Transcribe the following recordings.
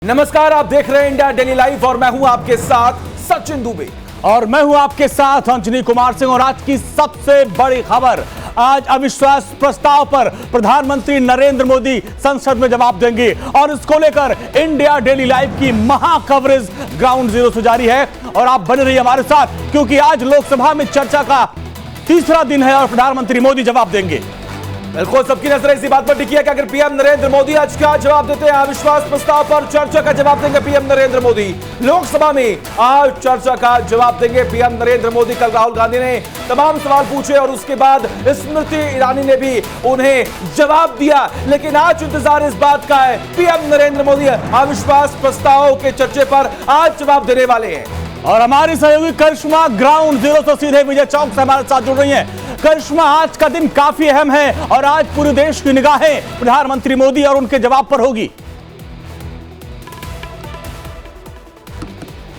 नमस्कार, आप देख रहे हैं इंडिया डेली लाइव और मैं हूं आपके साथ सचिन दुबे और मैं हूं आपके साथ अंजनी कुमार सिंह। और आज की सबसे बड़ी खबर, आज अविश्वास प्रस्ताव पर प्रधानमंत्री नरेंद्र मोदी संसद में जवाब देंगे और इसको लेकर इंडिया डेली लाइव की महा कवरेज ग्राउंड जीरो से जारी है। और आप बने रहिए हमारे साथ, क्योंकि आज लोकसभा में चर्चा का तीसरा दिन है और प्रधानमंत्री मोदी जवाब देंगे। बिल्कुल, सबकी नजर इसी बात पर टिकी है कि अगर पीएम नरेंद्र मोदी आज क्या जवाब देते हैं। अविश्वास प्रस्ताव पर चर्चा का जवाब देंगे पीएम नरेंद्र मोदी। लोकसभा में आज चर्चा का जवाब देंगे पीएम नरेंद्र मोदी। कल राहुल गांधी ने तमाम सवाल पूछे और उसके बाद स्मृति ईरानी ने भी उन्हें जवाब दिया, लेकिन आज इंतजार इस बात का है पीएम नरेंद्र मोदी अविश्वास प्रस्ताव के चर्चे पर आज जवाब देने वाले हैं। और हमारी सहयोगी करिश्मा ग्राउंड जीरो से सीधे विजय चौक से हमारे साथ जुड़ रही हैं। करिश्मा, आज का दिन काफी अहम है और आज पूरे देश की निगाहें प्रधानमंत्री मोदी और उनके जवाब पर होगी।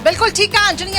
बिल्कुल ठीक है अंजनी,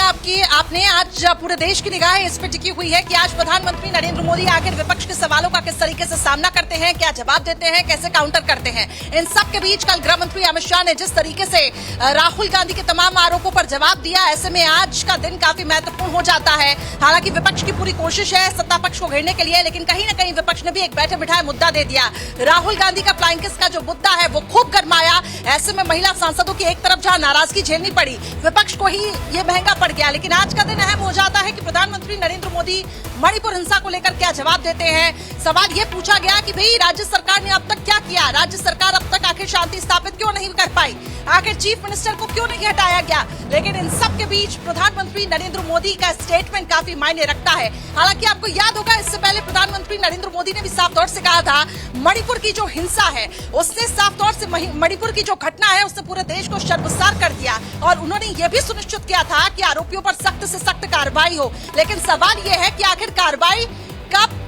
आपने आज पूरे देश की निगाहें इस पर टिकी हुई है कि आज प्रधानमंत्री नरेंद्र मोदी आखिर विपक्ष के सवालों का किस तरीके से सामना करते हैं, क्या जवाब देते हैं, कैसे काउंटर करते हैं। इन सब के बीच कल गृह मंत्री अमित शाह ने जिस तरीके से राहुल गांधी के तमाम आरोपों पर जवाब दिया, ऐसे में आज का दिन काफी महत्वपूर्ण हो जाता है। हालांकि विपक्ष की पूरी कोशिश है सत्ता पक्ष को घेरने के लिए, लेकिन कहीं न कहीं विपक्ष ने भी एक बैठे बिठाए मुद्दा दे दिया। राहुल गांधी का फ्लाइंग किस का जो मुद्दा है वो खूब गरमाया। ऐसे में महिला सांसदों की एक तरफ जहां नाराजगी झेलनी पड़ी, विपक्ष को ही ये महंगा पड़ गया। लेकिन आज का दिन अहम हो जाता है कि प्रधानमंत्री नरेंद्र मोदी मणिपुर हिंसा को लेकर क्या जवाब देते हैं। सवाल ये पूछा गया कि भाई राज्य सरकार ने अब तक क्या किया, राज्य सरकार अब तक आखिर शांति स्थापित क्यों नहीं कर पाई, आखिर चीफ मिनिस्टर को क्यों नहीं हटाया गया। लेकिन इन सब के बीच प्रधानमंत्री नरेंद्र मोदी का स्टेटमेंट काफी मायने रखता है। हालांकि आपको याद होगा, इससे पहले प्रधानमंत्री नरेंद्र मोदी ने भी साफ तौर से कहा था मणिपुर की जो हिंसा है उसने साफ तौर से मणिपुर की जो घटना है उसने पूरे देश को शर्मसार कर दिया। और उन्होंने ये भी सुनिश्चित किया था कि आरोपियों पर सख्त से सख्त कार्रवाई हो। लेकिन सवाल ये है कि आखिर कार्रवाई कब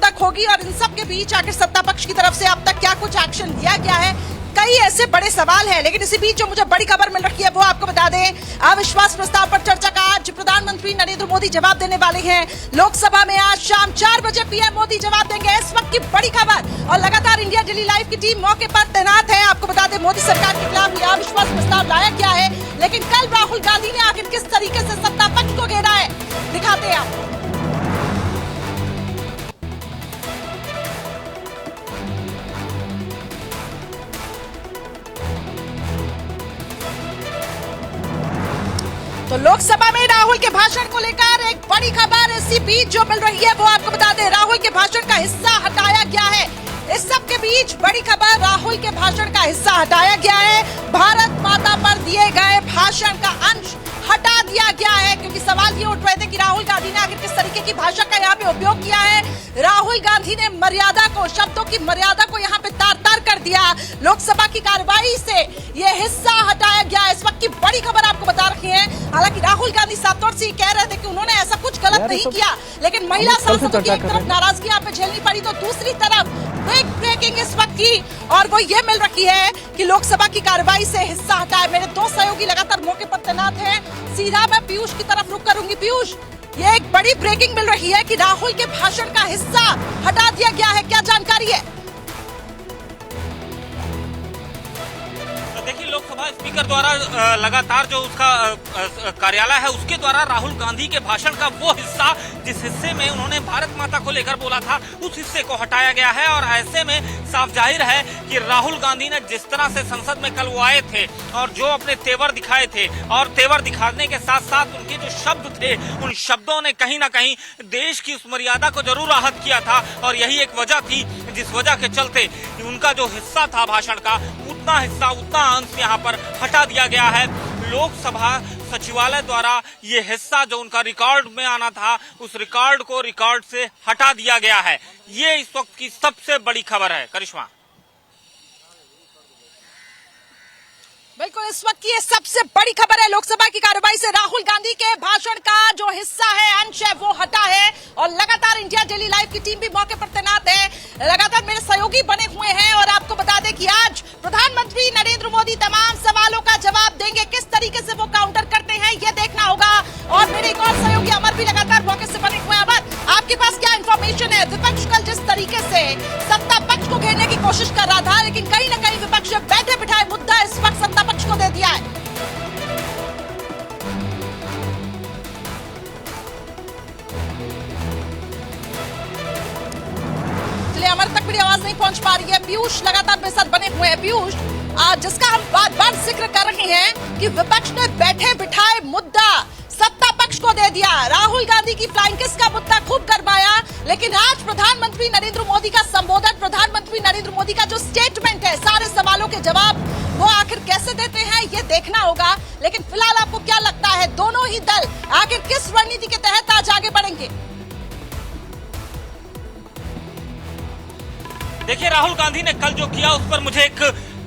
तक होगी। और इन सब के बीच आखिर सत्ता पक्ष की तरफ से अब तक क्या कुछ एक्शन लिया गया है, कई ऐसे बड़े सवाल हैं। लेकिन इसी बीच जो मुझे बड़ी खबर मिल रही है वो आपको बता दें, अविश्वास प्रस्ताव पर चर्चा का आज प्रधानमंत्री नरेंद्र मोदी जवाब देने वाले हैं। लोकसभा में आज शाम 4 बजे पीएम मोदी जवाब देंगे। इस वक्त की बड़ी खबर, और लगातार इंडिया डेली लाइव की टीम मौके पर तैनात है। आपको बता दें, मोदी सरकार के खिलाफ यह अविश्वास प्रस्ताव लाया गया है, लेकिन कल राहुल गांधी ने आखिर किस तरीके से सत्ता पक्ष को घेरा है, दिखाते हैं आपको। तो लोकसभा में राहुल के भाषण को लेकर एक बड़ी खबर इसी बीच जो मिल रही है वो आपको बता दें, राहुल के भाषण का हिस्सा हटाया गया है। इस सब के बीच बड़ी खबर, राहुल के भाषण का हिस्सा हटाया गया है। भारत माता पर दिए गए भाषण का अंश हटा दिया गया है, क्योंकि सवाल ये उठ रहे थे कि राहुल गांधी ने आखिर किस तरीके की भाषा का यहाँ पे उपयोग किया है। राहुल गांधी ने मर्यादा को, शब्दों की मर्यादा को यहाँ पे तार तार कर दिया। लोकसभा की कार्रवाई से ये हिस्सा हटाया गया। इस वक्त की बड़ी खबर आपको बता रही है। हालांकि राहुल गांधी साफ तौर से कह रहे थे कि उन्होंने ऐसा कुछ गलत नहीं किया, लेकिन महिला सांसदों की एक तरफ नाराजगी यहाँ पे झेलनी पड़ी, तो दूसरी तरफ ब्रेकिंग इस वक्त की, और वो ये मिल रही है कि लोकसभा की कार्रवाई से हिस्सा हटाया। मेरे दो सहयोगी लगातार मौके पर तैनात हैं। सीधा मैं पीयूष की तरफ रुख करूंगी। पीयूष, ये एक बड़ी ब्रेकिंग मिल रही है कि राहुल के भाषण का हिस्सा हटा दिया गया है, क्या जानकारी है? देखिए, लोकसभा स्पीकर द्वारा लगातार जो उसका कार्यालय है उसके द्वारा राहुल गांधी के भाषण का वो हिस्सा जिस हिस्से में उन्होंने भारत माता को लेकर बोला था उस हिस्से को हटाया गया है। और ऐसे में साफ जाहिर है कि राहुल गांधी ने जिस तरह से संसद में कल वो आए थे और जो अपने तेवर दिखाए थे, और तेवर दिखाने के साथ साथ उनके जो शब्द थे उन शब्दों ने कहीं ना कहीं देश की उस मर्यादा को जरूर आहत किया था। और यही एक वजह थी जिस वजह के चलते उनका जो हिस्सा था भाषण का, उतना हिस्सा, उतना अंश यहाँ पर हटा दिया गया है। लोकसभा सचिवालय द्वारा ये हिस्सा जो उनका रिकॉर्ड में आना था उस रिकॉर्ड को रिकॉर्ड से हटा दिया गया है। ये इस वक्त की सबसे बड़ी खबर है। करिश्मा, बिल्कुल, इस वक्त की ये सबसे बड़ी खबर है। लोकसभा की कार्रवाई से राहुल गांधी के भाषण का जो हिस्सा है, अंश है, वो हटा है। और लगातार इंडिया डेली लाइव की टीम भी मौके पर तैनात है। लगातार मेरे सहयोगी बने हुए हैं और आपको बता दें कि आज प्रधानमंत्री नरेंद्र मोदी तमाम सवालों का जवाब देंगे। किस तरीके से वो काउंटर करते हैं ये देखना होगा। और मेरे एक और सहयोगी अमर भी लगातार मौके से बने हुए हैं। अमर, आपके पास क्या इंफॉर्मेशन है? विपक्ष कल जिस तरीके से सत्ता पक्ष पक्ष को घेरने की कोशिश कर रहा था, लेकिन कहीं ना कहीं विपक्ष ने बैठे बिठाए मुद्दा इस वक्त सत्ता पक्ष को दे दिया है। चलिए, हमारे तक मेरी आवाज नहीं पहुंच पा रही है। पीयूष लगातार मेरे साथ बने हुए हैं। पीयूष, जिसका हम बार बार जिक्र कर रहे हैं कि विपक्ष ने बैठे बिठाए मुद्दा सत्ता पक्ष को दे दिया। राहुल गांधी की फ्लाइंग किस का मुद्दा खूब करवाया, लेकिन आज प्रधानमंत्री नरेंद्र मोदी का संबोधन, प्रधानमंत्री नरेंद्र मोदी का जो स्टेटमेंट है, सारे सवालों के जवाब वो आखिर कैसे देते हैं ये देखना होगा। लेकिन फिलहाल आपको क्या लगता है, दोनों ही दल आखिर किस रणनीति के तहत आज आगे बढ़ेंगे? देखिए, राहुल गांधी ने कल जो किया उस पर मुझे एक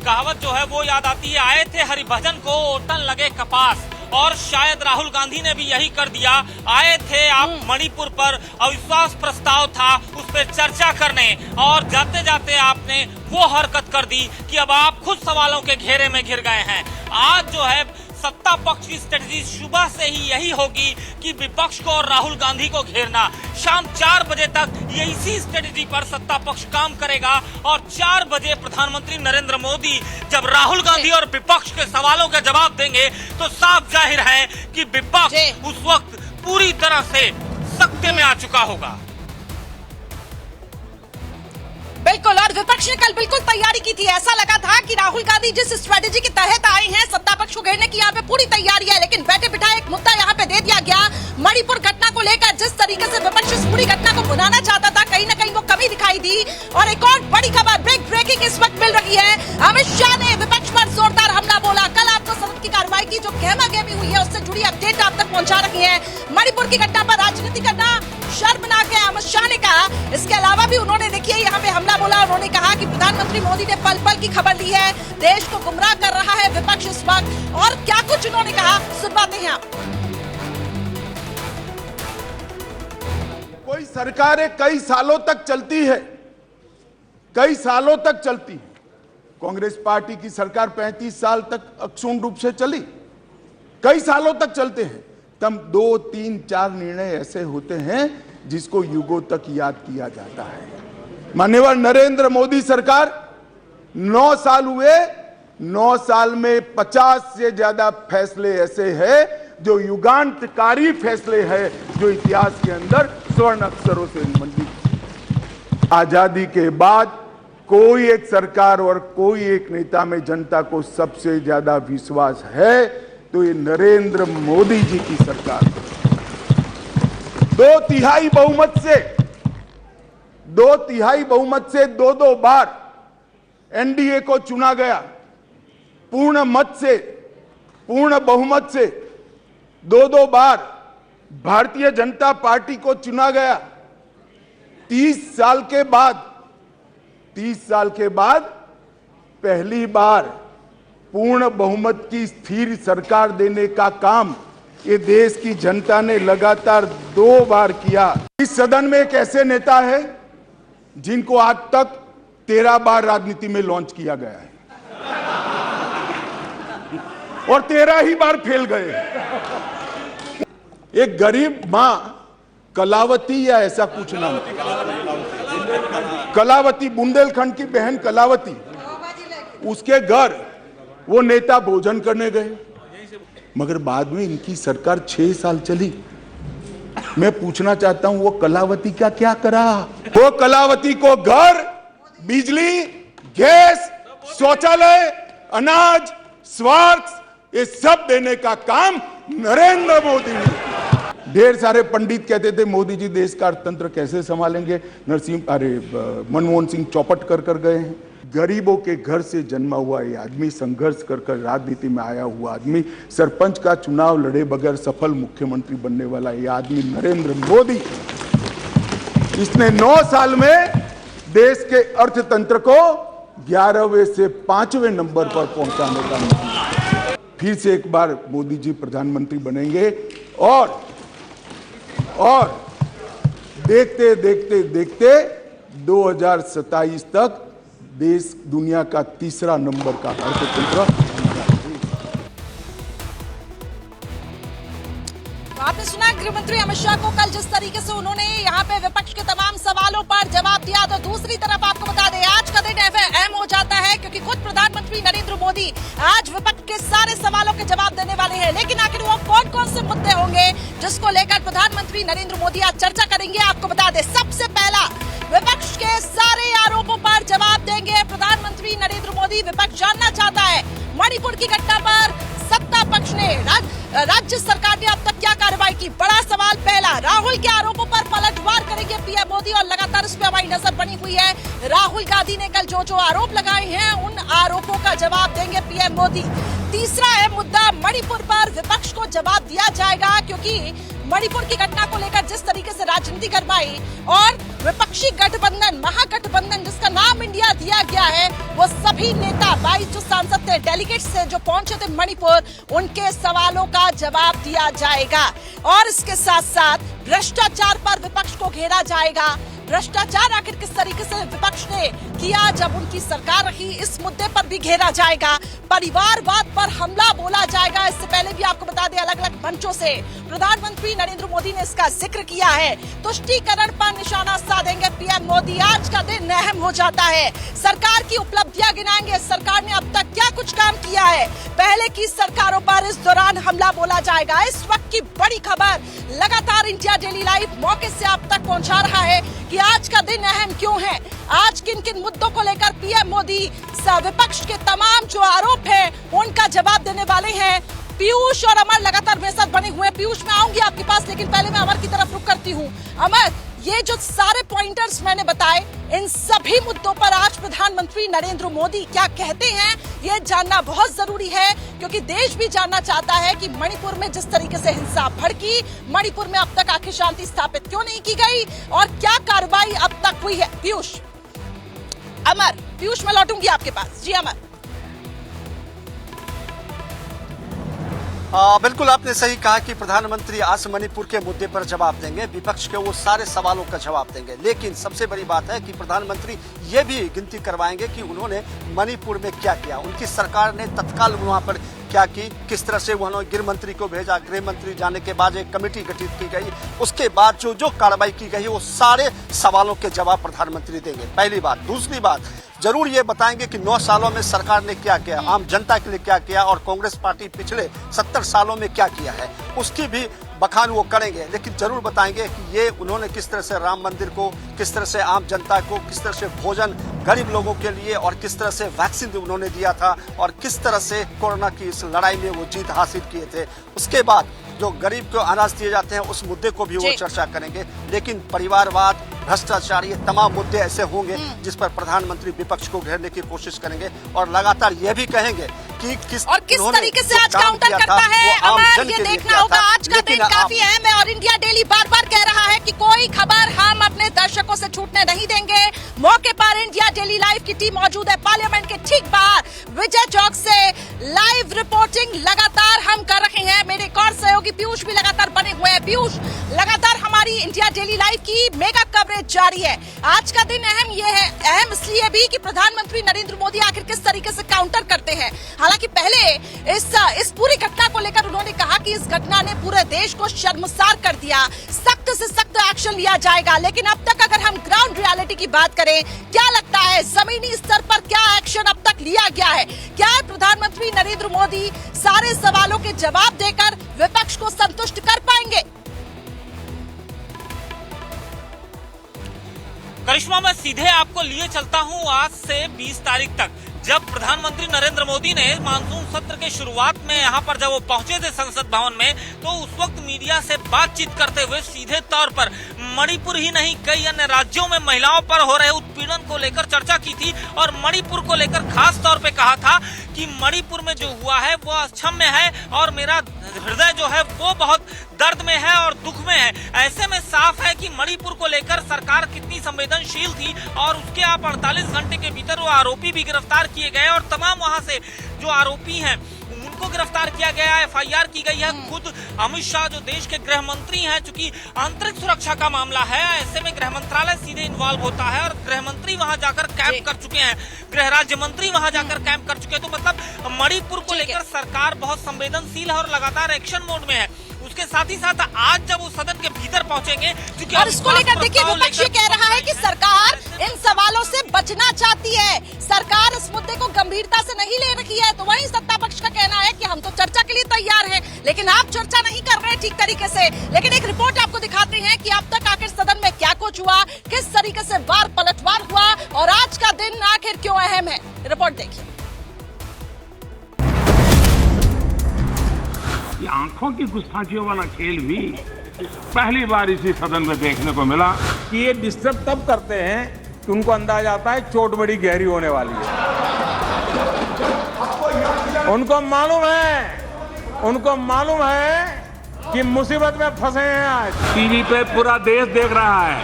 कहावत जो है वो याद आती है, आए थे हरिभजन को ओटन लगे कपास। और शायद राहुल गांधी ने भी यही कर दिया। आए थे आप मणिपुर पर, अविश्वास प्रस्ताव था उस पर चर्चा करने, और जाते जाते आपने वो हरकत कर दी कि अब आप खुद सवालों के घेरे में घिर गए हैं। आज जो है सत्ता पक्ष की स्ट्रेटजी सुबह से ही यही होगी कि विपक्ष को और राहुल गांधी को घेरना। शाम 4 बजे तक ये इसी स्ट्रेटजी पर सत्ता पक्ष काम करेगा, और 4 बजे प्रधानमंत्री नरेंद्र मोदी जब राहुल गांधी और विपक्ष के सवालों का जवाब देंगे तो साफ जाहिर है कि विपक्ष उस वक्त पूरी तरह से सत्ते में आ चुका होगा। बिल्कुल, और विपक्ष ने कल बिल्कुल तैयारी की थी। ऐसा लगा था कि राहुल गांधी जिस स्ट्रेटेजी के तहत आए हैं, सत्ता पक्ष को घेरने की यहाँ पे पूरी तैयारी है, लेकिन बैठे बिठाए एक मुद्दा यहाँ पे दे दिया गया। मणिपुर घटना को लेकर जिस तरीके से विपक्ष इस पूरी घटना को भुनाना चाहता था, कहीं ना कहीं वो कमी दिखाई दी। और एक और बड़ी खबर, ब्रेकिंग इस वक्त मिल रही है। अमित शाह ने विपक्ष पर जोरदार हमला बोला। कल आपको सदन की कार्रवाई की जो गहमा-गहमी हुई है उससे जुड़ी अपडेट आप तक पहुंचा रही है। मणिपुर की घटना पर राजनीति करना शर्मनाक है, अमित शाह ने कहा। इसके अलावा भी उन्होंने देखिए यहाँ पे हमला बोला। उन्होंने कहा कि प्रधानमंत्री मोदी ने पल पल की खबर ली है, देश को गुमराह कर रहा है विपक्ष इस वक्त। और क्या कुछ उन्होंने कहा, सुनवाते हैं आप। कोई सरकारें कई सालों तक चलती है, कई सालों तक चलती है। कांग्रेस पार्टी की सरकार 35 साल तक अक्षुण्ण रूप से चली, कई सालों तक चलते हैं। तब 2, 3, 4 निर्णय ऐसे होते हैं जिसको युगों तक याद किया जाता है। माननीय नरेंद्र मोदी सरकार 9 साल हुए, 9 साल में 50 से ज्यादा फैसले ऐसे हैं जो युगांतकारी फैसले हैं, जो इतिहास के अंदर स्वर्ण अक्षरों से मंडित। आजादी के बाद कोई एक सरकार और कोई एक नेता में जनता को सबसे ज्यादा विश्वास है तो ये नरेंद्र मोदी जी की सरकार। 2 तिहाई बहुमत से 2 बार एनडीए को चुना गया। पूर्ण बहुमत से 2 बार भारतीय जनता पार्टी को चुना गया। 30 साल के बाद पहली बार पूर्ण बहुमत की स्थिर सरकार देने का काम ये देश की जनता ने लगातार 2 बार किया। इस सदन में एक ऐसे नेता है जिनको आज तक 13 बार राजनीति में लॉन्च किया गया है और 13 ही बार फेल गए। एक गरीब मां कलावती या ऐसा कुछ नाम, कलावती, बुंदेलखंड की बहन कलावती, उसके घर वो नेता भोजन करने गए, मगर बाद में इनकी सरकार 6 साल चली। मैं पूछना चाहता हूं वो कलावती का क्या करा? वो कलावती को घर, बिजली, गैस, शौचालय, अनाज, स्वास्थ्य, ये सब देने का काम नरेंद्र मोदी ने। ढेर सारे पंडित कहते थे मोदी जी देश का अर्थतंत्र कैसे संभालेंगे, मनमोहन सिंह चौपट कर गए हैं। गरीबों के घर से जन्मा हुआ ये आदमी, संघर्ष कर राजनीति में आया हुआ आदमी, सरपंच का चुनाव लड़े बगैर सफल मुख्यमंत्री बनने वाला ये आदमी नरेंद्र मोदी, इसने 9 साल में देश के अर्थतंत्र को 11वें से 5वें नंबर पर पहुंचाने का मौका। फिर से एक बार मोदी जी प्रधानमंत्री बनेंगे और देखते देखते 2027 तक देश दुनिया का 3रा नंबर का अर्थतंत्र। आपने सुना गृह मंत्री अमित शाह को कल जिस तरीके से उन्होंने यहाँ पे विपक्ष के तमाम सवालों पर जवाब दिया, तो दूसरी तरफ आपको बता दें आज का दिन अहम हो जाता है क्योंकि खुद प्रधानमंत्री नरेंद्र मोदी आज विपक्ष के सारे सवालों के जवाब देने वाले हैं। लेकिन आखिर वो कौन कौन से मुद्दे होंगे जिसको लेकर प्रधानमंत्री नरेंद्र मोदी आज चर्चा करेंगे, आपको बता दें सबसे पहला विपक्ष के सारे आरोपों पर जवाब देंगे प्रधानमंत्री नरेंद्र मोदी। विपक्ष जानना चाहता है मणिपुर की घटना पर सत्ता पक्ष ने राज्य सरकार ने अब तक क्या कार्रवाई की। बड़ा सवाल पहला, राहुल के आरोपों पर पलटवार करेंगे पीएम मोदी और लगातार इस पर हमारी नजर बनी हुई है। राहुल गांधी ने कल जो आरोप लगाए हैं उन आरोपों का जवाब देंगे पीएम मोदी। तीसरा है मुद्दा मणिपुर पर विपक्ष को जवाब दिया जाएगा क्योंकि मणिपुर की घटना को लेकर जिस तरीके से राजनीति गरमाई और विपक्षी गठबंधन महागठबंधन जिसका नाम इंडिया दिया गया है वो सभी नेता 22 जो सांसद थे डेलीगेट्स से जो पहुंचे थे मणिपुर, उनके सवालों का जवाब दिया जाएगा। और इसके साथ साथ भ्रष्टाचार पर विपक्ष को घेरा जाएगा। भ्रष्टाचार आखिर किस तरीके से विपक्ष ने किया जब उनकी सरकार रही, इस मुद्दे पर भी घेरा जाएगा। परिवारवाद पर हमला बोला जाएगा। इससे पहले भी आपको बता दें अलग अलग मंचों से प्रधानमंत्री नरेंद्र मोदी ने इसका जिक्र किया है। तुष्टीकरण पर निशाना साधेंगे पीएम मोदी। आज का दिन अहम हो जाता है। सरकार की उपलब्धियां गिनाएंगे, सरकार ने अब तक क्या कुछ काम किया है, पहले की सरकारों पर इस दौरान हमला बोला जाएगा। इस वक्त की बड़ी खबर लगातार इंडिया डेली लाइव मौके से आप तक पहुंचा रहा है कि आज का दिन अहम क्यों है, आज किन किन मुद्दों को लेकर पीएम मोदी विपक्ष के तमाम जो आरोप है उनका जवाब देने वाले हैं। पीयूष और अमर लगातार मेरे साथ बने हुए हैं। पीयूष मैं आऊंगी आपके पास, लेकिन पहले मैं अमर की तरफ रुख करती हूँ। अमर, ये जो सारे पॉइंटर्स मैंने बताए इन सभी मुद्दों पर आज प्रधानमंत्री नरेंद्र मोदी क्या कहते हैं ये जानना बहुत जरूरी है क्योंकि देश भी जानना चाहता है कि मणिपुर में जिस तरीके से हिंसा भड़की, मणिपुर में अब तक आखिर शांति स्थापित क्यों नहीं की गई और क्या कार्रवाई अब तक हुई है। पीयूष, अमर, पीयूष मैं लौटूंगी आपके पास। जी अमर। बिल्कुल आपने सही कहा कि प्रधानमंत्री आज मणिपुर के मुद्दे पर जवाब देंगे, विपक्ष के वो सारे सवालों का जवाब देंगे। लेकिन सबसे बड़ी बात है कि प्रधानमंत्री ये भी गिनती करवाएंगे कि उन्होंने मणिपुर में क्या किया, उनकी सरकार ने तत्काल वहां पर क्या की, किस तरह से उन्होंने गृह मंत्री को भेजा, गृह मंत्री जाने के बाद एक कमेटी गठित की गई, उसके बाद जो कार्रवाई की गई वो सारे सवालों के जवाब प्रधानमंत्री देंगे, पहली बात। दूसरी बात, जरूर ये बताएंगे कि 9 सालों में सरकार ने क्या किया, आम जनता के लिए क्या किया और कांग्रेस पार्टी पिछले 70 सालों में क्या किया है, उसकी भी बखान वो करेंगे। लेकिन जरूर बताएंगे कि ये उन्होंने किस तरह से राम मंदिर को, किस तरह से आम जनता को, किस तरह से भोजन गरीब लोगों के लिए और किस तरह से वैक्सीन उन्होंने दिया था और किस तरह से कोरोना की इस लड़ाई में वो जीत हासिल किए थे। उसके बाद जो गरीब को अनाज दिए जाते हैं उस मुद्दे को भी वो चर्चा करेंगे। लेकिन परिवारवाद, भ्रष्टाचार, ये तमाम मुद्दे ऐसे होंगे जिस पर प्रधानमंत्री विपक्ष को घेरने की कोशिश करेंगे और लगातार ये भी कहेंगे कि किस तरीके से आज काउंटर करता है। अमर, ये देखना होगा। आज का दिन काफी अहम है और इंडिया डेली बार बार कह रहा है कि कोई खबर हम अपने दर्शकों से छूटने नहीं देंगे। मौके पर इंडिया डेली लाइव की टीम मौजूद है पार्लियामेंट के ठीक बाहर विजय चौक से लाइव रिपोर्टिंग लगातार हम कर रहे हैं। मेरे एक और सहयोगी पीयूष भी लगातार बने हुए हैं। पीयूष, लगातार हमारी इंडिया डेली लाइव की मेगा कवरेज जारी है। आज का दिन अहम ये है, अहम इसलिए भी कि प्रधानमंत्री नरेंद्र मोदी आखिर किस तरीके से काउंटर करते हैं। हालांकि पहले इस पूरी घटना को लेकर उन्होंने कहा कि इस घटना ने पूरे देश को शर्मसार कर दिया, सख्त से सख्त एक्शन लिया जाएगा। लेकिन अब तक अगर हम ग्राउंड रियलिटी की बात करें, क्या लगता है जमीनी स्तर पर क्या एक्शन अब तक लिया गया है? क्या प्रधानमंत्री नरेंद्र मोदी सारे सवालों के जवाब देकर विपक्ष को संतुष्ट कर पाएंगे? करिश्मा, मैं सीधे आपको लिए चलता हूं आज से 20 तारीख तक, जब प्रधानमंत्री नरेंद्र मोदी ने मानसून सत्र के शुरुआत में यहाँ पर जब वो पहुंचे थे संसद भवन में, तो उस वक्त मीडिया से बातचीत करते हुए सीधे तौर पर मणिपुर ही नहीं कई अन्य राज्यों में महिलाओं पर हो रहे उत्पीड़न को लेकर चर्चा की थी और मणिपुर को लेकर खास तौर पे कहा था कि मणिपुर में जो हुआ है वो अक्षम्य है और मेरा हृदय जो है वो बहुत दर्द में है और दुख में है। ऐसे में साफ है कि मणिपुर को लेकर सरकार कितनी संवेदनशील थी और उसके आप 48 घंटे के भीतर वो आरोपी भी गिरफ्तार किए गए और तमाम वहां से जो आरोपी हैं उनको गिरफ्तार किया गया, एफआईआर की गई है। खुद अमित शाह जो देश के गृह मंत्री हैं, चूंकि आंतरिक सुरक्षा का मामला है, ऐसे में गृह मंत्रालय सीधे इन्वॉल्व होता है और गृह मंत्री वहां जाकर कैंप कर चुके हैं, गृह राज्य मंत्री वहां जाकर कैंप कर चुके हैं। तो मतलब मणिपुर को लेकर सरकार बहुत संवेदनशील है और लगातार एक्शन मोड में है। उसके साथ ही साथ आज जब वो सदन के भीतर पहुंचेंगे, क्योंकि और इसको लेकर देखिए विपक्ष ये कह रहा है कि सरकार इन सवालों से बचना चाहती है, सरकार इस मुद्दे को गंभीरता से नहीं ले रही है। तो वहीं सत्ता पक्ष का कहना है कि हम तो चर्चा के लिए तैयार हैं, लेकिन आप चर्चा नहीं कर रहे ठीक तरीके से। लेकिन एक रिपोर्ट आपको दिखाते हैं कि अब तक आखिर सदन में क्या कुछ हुआ, किस तरीके से वार पलटवार हुआ और आज का दिन आखिर क्यों अहम है। रिपोर्ट देखिए। ये आंखों की गुस्ताखियों वाला खेल भी पहली बार इसी सदन में देखने को मिला। कि ये डिस्टर्ब तब करते हैं कि उनको अंदाज आता है चोट बड़ी गहरी होने वाली है। उनको मालूम है कि मुसीबत में फंसे हैं। आज टीवी पे पूरा देश देख रहा है।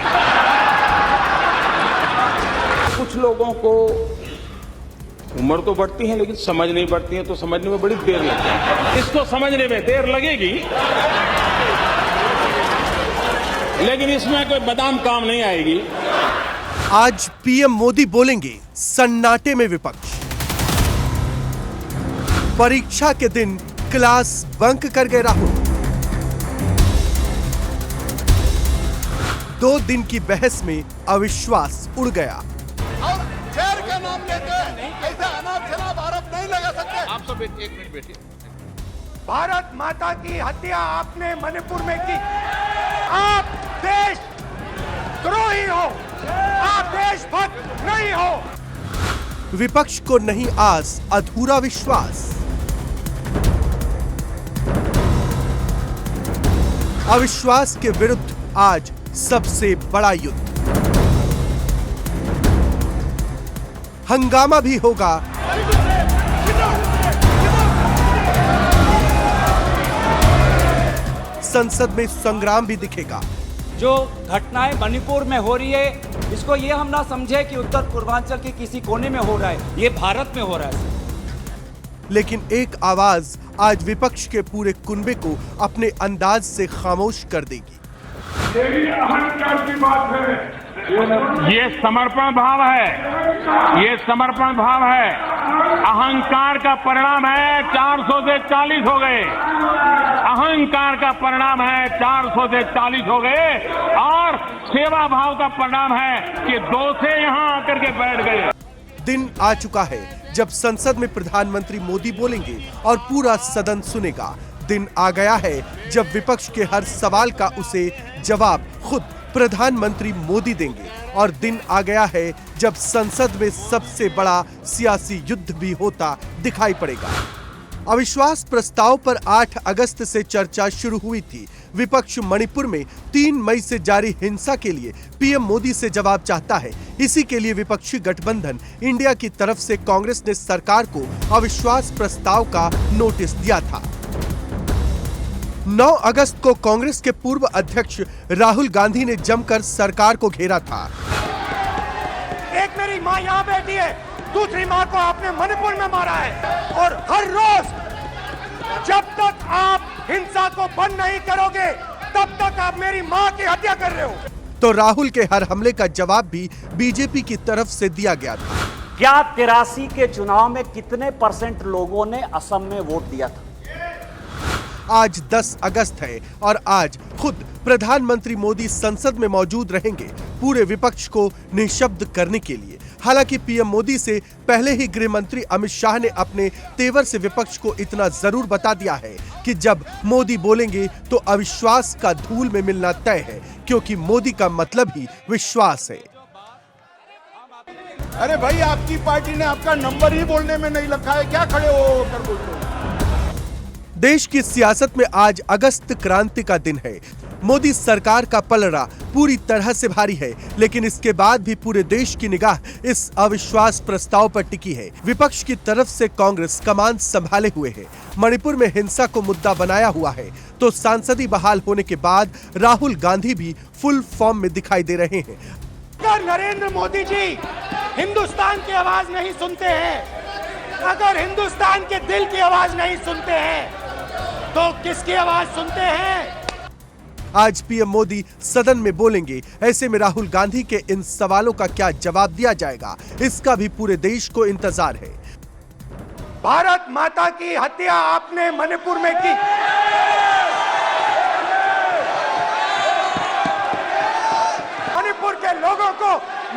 कुछ लोगों को उम्र तो बढ़ती है लेकिन समझ नहीं बढ़ती है, तो समझने में बड़ी देर लगती है। इसको समझने में देर लगेगी, लेकिन इसमें कोई बादाम काम नहीं आएगी। आज पीएम मोदी बोलेंगे, सन्नाटे में विपक्ष। परीक्षा के दिन क्लास बंक कर गए राहुल। 2 दिन की बहस में अविश्वास उड़ गया। और शेर का नाम लेते ऐसा अनाप शनाप आरोप नहीं लगा सकते। आप सब एक मिनट बैठिए। भारत माता की हत्या आपने मणिपुर में की। आप देश द्रोही हो, आप देशभक्त नहीं हो। विपक्ष को नहीं आस, अधूरा विश्वास। अविश्वास के विरुद्ध आज सबसे बड़ा युद्ध। हंगामा भी होगा, संसद में संग्राम भी दिखेगा। जो घटनाएं मणिपुर में हो रही है, इसको ये हम ना समझे कि उत्तर पूर्वांचल के किसी कोने में हो रहा है, ये भारत में हो रहा है। लेकिन एक आवाज आज विपक्ष के पूरे कुनबे को अपने अंदाज से खामोश कर देगी। ये अहंकार की बात है, ये समर्पण भाव है, ये समर्पण भाव है। अहंकार का परिणाम है 400 से 40 हो गए। अहंकार का परिणाम है 400 से 40 हो गए और सेवा भाव का परिणाम है कि 2 से यहां आकर के बैठ गए। दिन आ चुका है जब संसद में प्रधानमंत्री मोदी बोलेंगे और पूरा सदन सुनेगा। दिन आ गया है जब विपक्ष के हर सवाल का उसे जवाब खुद प्रधानमंत्री मोदी देंगे। और दिन आ गया है जब संसद में सबसे बड़ा सियासी युद्ध भी होता दिखाई पड़ेगा। अविश्वास प्रस्ताव पर 8 अगस्त से चर्चा शुरू हुई थी। विपक्ष मणिपुर में 3 मई से जारी हिंसा के लिए पीएम मोदी से जवाब चाहता है। इसी के लिए विपक्षी गठबंधन इंडिया की तरफ से कांग्रेस ने सरकार को अविश्वास प्रस्ताव का नोटिस दिया था। 9 अगस्त को कांग्रेस के पूर्व अध्यक्ष राहुल गांधी ने जमकर सरकार को घेरा था। एक मेरी माँ यहाँ बैठी है, दूसरी माँ को आपने मणिपुर में मारा है और हर रोज जब तक आप हिंसा को बंद नहीं करोगे तब तक आप मेरी माँ की हत्या कर रहे हो। तो राहुल के हर हमले का जवाब भी बीजेपी की तरफ से दिया गया था। क्या 83 के चुनाव में कितने % लोगों ने असम में वोट दिया था? आज 10 अगस्त है और आज खुद प्रधानमंत्री मोदी संसद में मौजूद रहेंगे पूरे विपक्ष को निशब्द करने के लिए। हालांकि पीएम मोदी से पहले ही गृह मंत्री अमित शाह ने अपने तेवर से विपक्ष को इतना जरूर बता दिया है कि जब मोदी बोलेंगे तो अविश्वास का धूल में मिलना तय है, क्योंकि मोदी का मतलब ही विश्वास है। अरे भाई, आपकी पार्टी ने आपका नंबर ही बोलने में नहीं रखा है, क्या खड़े हो कर बोलते हो? देश की सियासत में आज अगस्त क्रांति का दिन है। मोदी सरकार का पलड़ा पूरी तरह से भारी है, लेकिन इसके बाद भी पूरे देश की निगाह इस अविश्वास प्रस्ताव पर टिकी है। विपक्ष की तरफ से कांग्रेस कमान संभाले हुए है, मणिपुर में हिंसा को मुद्दा बनाया हुआ है, तो सांसदी बहाल होने के बाद राहुल गांधी भी फुल फॉर्म में दिखाई दे रहे हैं। अगर नरेंद्र मोदी जी हिंदुस्तान की आवाज नहीं सुनते हैं, अगर हिंदुस्तान के दिल की आवाज नहीं सुनते हैं, तो किसकी आवाज सुनते हैं? आज पीएम मोदी सदन में बोलेंगे। ऐसे में राहुल गांधी के इन सवालों का क्या जवाब दिया जाएगा, इसका भी पूरे देश को इंतजार है। भारत माता की हत्या आपने मणिपुर में की।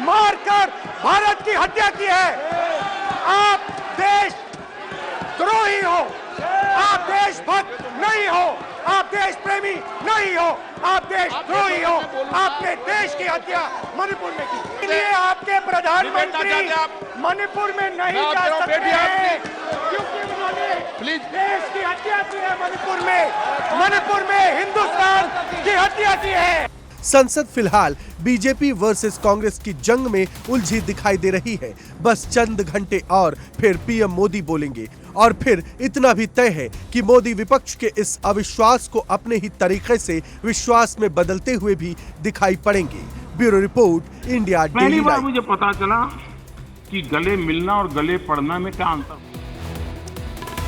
मारकर भारत की हत्या की है। आप देश द्रोही हो, आप देशभक्त नहीं हो, आप देश प्रेमी नहीं हो, आप देशद्रोही हो। आपने देश की हत्या मणिपुर में की, इसलिए आपके प्रधानमंत्री मणिपुर में नहीं जा सकते हैं क्योंकि उन्होंने देश की हत्या की है। मणिपुर में हिंदुस्तान की हत्या की है। संसद फिलहाल बीजेपी वर्सेस कांग्रेस की जंग में उलझी दिखाई दे रही है। बस चंद घंटे और फिर पीएम मोदी बोलेंगे और फिर इतना भी तय है कि मोदी विपक्ष के इस अविश्वास को अपने ही तरीके से विश्वास में बदलते हुए भी दिखाई पड़ेंगे। ब्यूरो रिपोर्ट, इंडिया डेली पहली बार लाइव। मुझे पता चला कि गले मिलना और गले पड़ना में क्या अंतर।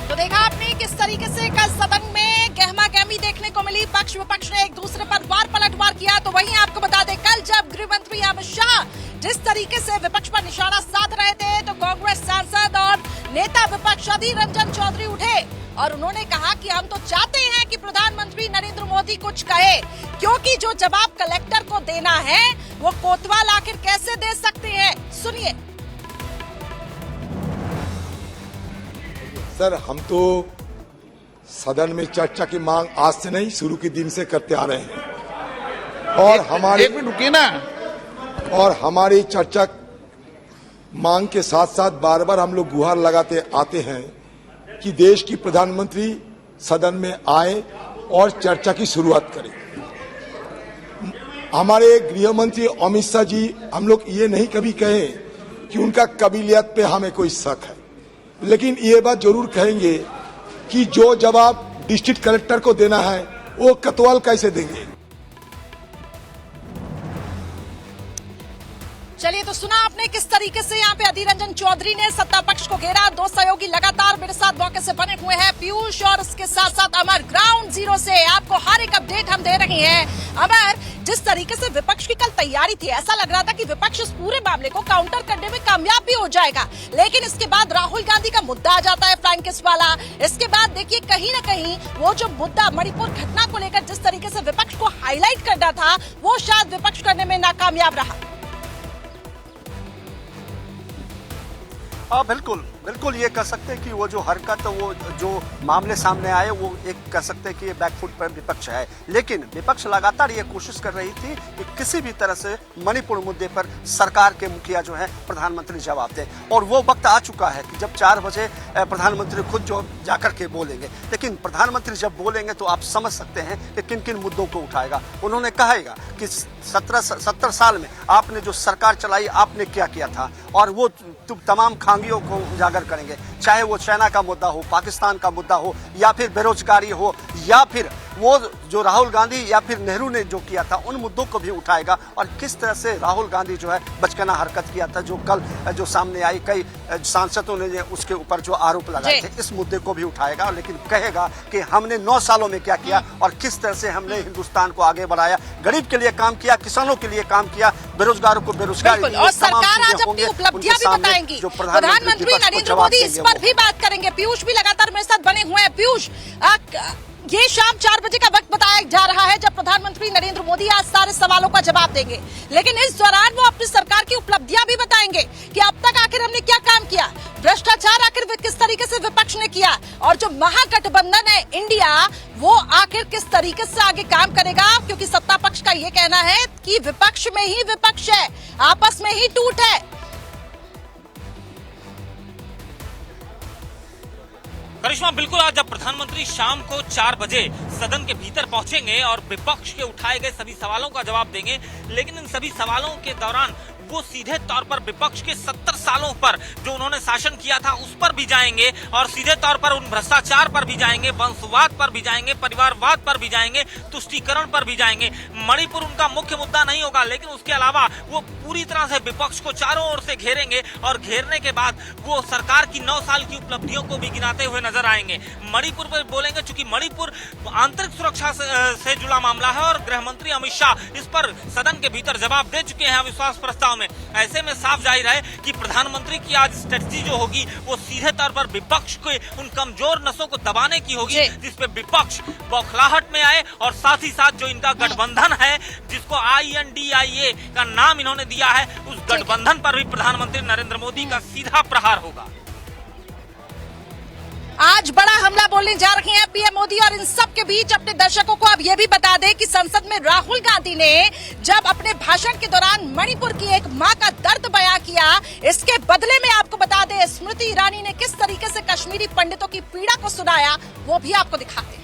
तो देखा आपने किस तरीके से कल सदन में गहमा गहमी देखने को मिली। पक्ष विपक्ष ने एक दूसरे पर वार पलटवार किया। तो वहीं आपको बता दें, कल जब गृह मंत्री अमित शाह जिस तरीके से विपक्ष पर निशाना साध रहे थे, तो कांग्रेस सांसद और नेता विपक्ष अधीर रंजन चौधरी उठे और उन्होंने कहा कि हम तो चाहते हैं कि प्रधानमंत्री नरेंद्र मोदी कुछ कहे, क्योंकि जो जवाब कलेक्टर को देना है वो कोतवाल आखिर कैसे दे सकते हैं। सुनिए। सर, हम तो सदन में चर्चा की मांग आज से नहीं, शुरू के दिन से करते आ रहे हैं और हमारे एक मिनट रुकिए ना। और हमारी चर्चा मांग के साथ साथ बार बार हम लोग गुहार लगाते आते हैं कि देश की प्रधानमंत्री सदन में आए और चर्चा की शुरुआत करें। हमारे गृह मंत्री अमित शाह जी, हम लोग ये नहीं कभी कहे कि उनका काबिलियत पे हमें कोई शक है, लेकिन ये बात जरूर कहेंगे कि जो जवाब डिस्ट्रिक्ट कलेक्टर को देना है वो कोतवाल कैसे देंगे। चलिए, तो सुना आपने किस तरीके से यहाँ पे अधीर रंजन चौधरी ने सत्ता पक्ष को घेरा। दो सहयोगी लगातार मेरे साथ मौके से बने हुए हैं, पीयूष और उसके साथ साथ अमर। ग्राउंड जीरो से आपको हर एक अपडेट हम दे रहे हैं। अमर, जिस तरीके से विपक्ष की कल तैयारी थी, ऐसा लग रहा था कि विपक्ष इस पूरे मामले को काउंटर करने में कामयाब भी हो जाएगा, लेकिन इसके बाद राहुल गांधी का मुद्दा आ जाता है फ्लाइंग किस वाला। इसके बाद देखिए, कहीं न कहीं वो जो मुद्दा मणिपुर घटना को लेकर जिस तरीके से विपक्ष को हाईलाइट करना था, वो शायद विपक्ष करने में नाकामयाब रहा। बिल्कुल बिल्कुल ये कह सकते हैं कि वो जो हरकत, वो जो मामले सामने आए, वो एक कह सकते हैं कि ये बैकफुट पर विपक्ष है। लेकिन विपक्ष लगातार ये कोशिश कर रही थी कि किसी भी तरह से मणिपुर मुद्दे पर सरकार के मुखिया जो है प्रधानमंत्री जवाब दें, और वो वक्त आ चुका है कि जब 4 बजे प्रधानमंत्री खुद जो जाकर के बोलेंगे। लेकिन प्रधानमंत्री जब बोलेंगे तो आप समझ सकते हैं कि किन किन मुद्दों को उठाएगा। उन्होंने कहेगा कि 70 साल में आपने जो सरकार चलाई, आपने क्या किया था, और वो तमाम खामियों को उजागर करेंगे, चाहे वो चाइना का मुद्दा हो, पाकिस्तान का मुद्दा हो, या फिर बेरोजगारी हो, या फिर वो जो राहुल गांधी या फिर नेहरू ने जो किया था, उन मुद्दों को भी उठाएगा। और किस तरह से राहुल गांधी जो है बचकाना हरकत किया था, जो कल जो सामने आई, कई सांसदों ने उसके ऊपर जो आरोप लगाए थे, इस मुद्दे को भी उठाएगा। लेकिन कहेगा कि हमने 9 सालों में क्या किया और किस तरह से हमने हिंदुस्तान को आगे बढ़ाया, गरीब के लिए काम किया, किसानों के लिए काम किया, बेरोजगारों को बेरोजगारी दी, और सरकार आज अपनी उपलब्धियां भी बताएंगी। प्रधानमंत्री नरेंद्र मोदी इस पर भी बात करेंगे। पीयूष भी लगातार मेरे साथ बने हुए हैं। पीयूष, ये शाम 4 बजे का वक्त बताया जा रहा है जब प्रधानमंत्री नरेंद्र मोदी आज सारे सवालों का जवाब देंगे, लेकिन इस दौरान वो अपनी सरकार की उपलब्धियां भी बताएंगे कि अब तक आखिर हमने क्या काम किया, भ्रष्टाचार आखिर किस तरीके से विपक्ष ने किया, और जो महागठबंधन है इंडिया, वो आखिर किस तरीके से आगे काम करेगा। क्योंकि सत्ता पक्ष का ये कहना है कि विपक्ष में ही विपक्ष है, आपस में ही टूट है। करिश्मा, बिल्कुल, आज जब प्रधानमंत्री शाम को 4 बजे सदन के भीतर पहुंचेंगे और विपक्ष के उठाए गए सभी सवालों का जवाब देंगे, लेकिन इन सभी सवालों के दौरान वो सीधे तौर पर विपक्ष के 70 सालों पर जो उन्होंने शासन किया था उस पर भी जाएंगे, और सीधे तौर पर उन भ्रष्टाचार पर भी जाएंगे, वंशवाद पर भी जाएंगे, परिवारवाद पर भी जाएंगे, तुष्टीकरण पर भी जाएंगे। मणिपुर उनका मुख्य मुद्दा नहीं होगा, लेकिन उसके अलावा वो पूरी तरह से विपक्ष को चारों ओर से घेरेंगे, और घेरने के बाद वो सरकार की 9 साल की उपलब्धियों को भी गिनाते हुए नजर आएंगे। मणिपुर पर बोलेंगे, चूंकि मणिपुर आंतरिक सुरक्षा से जुड़ा मामला है, और गृह मंत्री अमित शाह इस पर सदन के भीतर जवाब दे चुके हैं अविश्वास प्रस्ताव में। ऐसे में साफ जाहिर है कि प्रधानमंत्री की आज स्ट्रेटजी जो होगी वो सीधे तौर पर विपक्ष के उन कमजोर नसों को दबाने की होगी, जिसपे विपक्ष बौखलाहट में सामने आए और साथ ही साथ जो इनका गठबंधन है, जिसको INDIA का नाम इन्होंने दिया है, उस गठबंधन पर भी प्रधानमंत्री नरेंद्र मोदी का सीधा प्रहार होगा। आज बड़ा हमला बोलने जा रहे हैं पीएम मोदी और इन सब के बीच अपने दर्शकों को अब यह भी बता दें कि संसद में राहुल गांधी ने जब अपने भाषण के दौरान मणिपुर की एक मां का दर्द बयां किया, इसके बदले में आपको बता दें स्मृति ईरानी ने किस तरीके से कश्मीरी पंडितों की पीड़ा को सुनाया, वो भी आपको दिखाते हैं।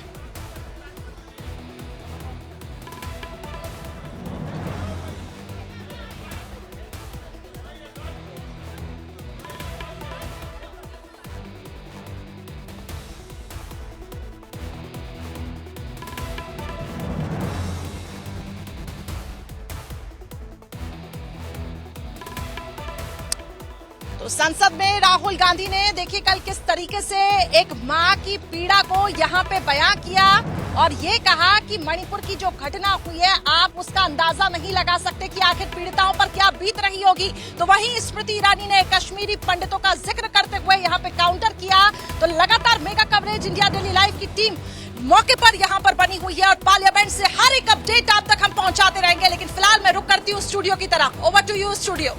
तो संसद में राहुल गांधी ने देखिए कल किस तरीके से एक मां की पीड़ा को यहां पे बयां किया और ये कहा कि मणिपुर की जो घटना हुई है आप उसका अंदाजा नहीं लगा सकते कि आखिर पीड़िताओं पर क्या बीत रही होगी। तो वहीं स्मृति ईरानी ने कश्मीरी पंडितों का जिक्र करते हुए यहां पे काउंटर किया। तो लगातार mega coverage India daily live की टीम मौके पर यहां पर बनी हुई है और पार्लियामेंट से हर एक अपडेट आप तक हम पहुंचाते रहेंगे। लेकिन फिलहाल मैं रुक करती हूँ स्टूडियो की तरफ। Over to you studio.